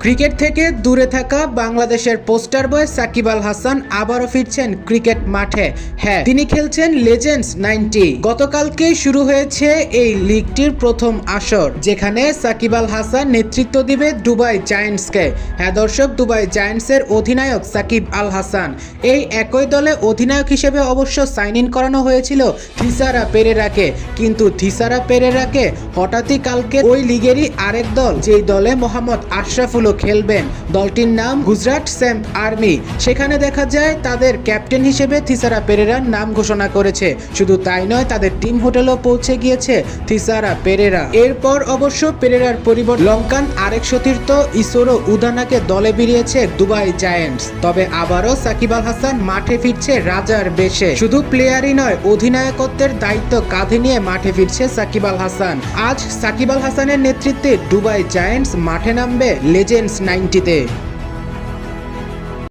Cricket থেকে দূরে থাকা বাংলাদেশের পোস্টার বয় সাকিব আল হাসান আবারও ফিরছেন ক্রিকেট মাঠে। হ্যাঁ, তিনি খেলছেন লেজেন্ডস 90। গতকালকে শুরু হয়েছে এই লিগটির প্রথম আসর, যেখানে সাকিব আল হাসান নেতৃত্ব দিবে দুবাই জায়ান্টসকে। হ্যাঁ দর্শক, দুবাই জায়ান্টসের অধিনায়ক সাকিব আল হাসান। এই একই দলে অধিনায়ক হিসেবে অবশ্য সাইন ইন করানো হয়েছিল থিসারা পেরেরাকে, কিন্তু থিসারা পেরেরাকে হঠাৎই কালকে ওই লিগেরই আরেক দল, যেই দলে মোহাম্মদ আশরাফুল খেলবেন, দলটির নাম গুজরাট স্যাম্প আর্মি, সেখানে দেখা যায় তাদের ক্যাপ্টেন হিসেবে থিসারা পেরেরার নাম ঘোষণা করেছে। শুধু তাই নয়, তাদের টিম হোটেলও পৌঁছে গিয়েছে থিসারা পেরেরা। এরপর অবশ্য পেরেরার পরিবর্তে লঙ্কান আরেক সতীর্থ ইসোরো উদানাকে দলে বেরিয়েছে দুবাই জায়ান্টস। তবে আবারও সাকিব আল হাসান মাঠে ফিরছে রাজার বেশে। শুধু প্লেয়ারই নয়, অধিনায়কত্বের দায়িত্ব কাঁধে নিয়ে মাঠে ফিরছে সাকিব আল হাসান। আজ সাকিব আল হাসানের নেতৃত্বে দুবাই জায়ান্টস মাঠে নামবে লেজেন্ডস 90-তে।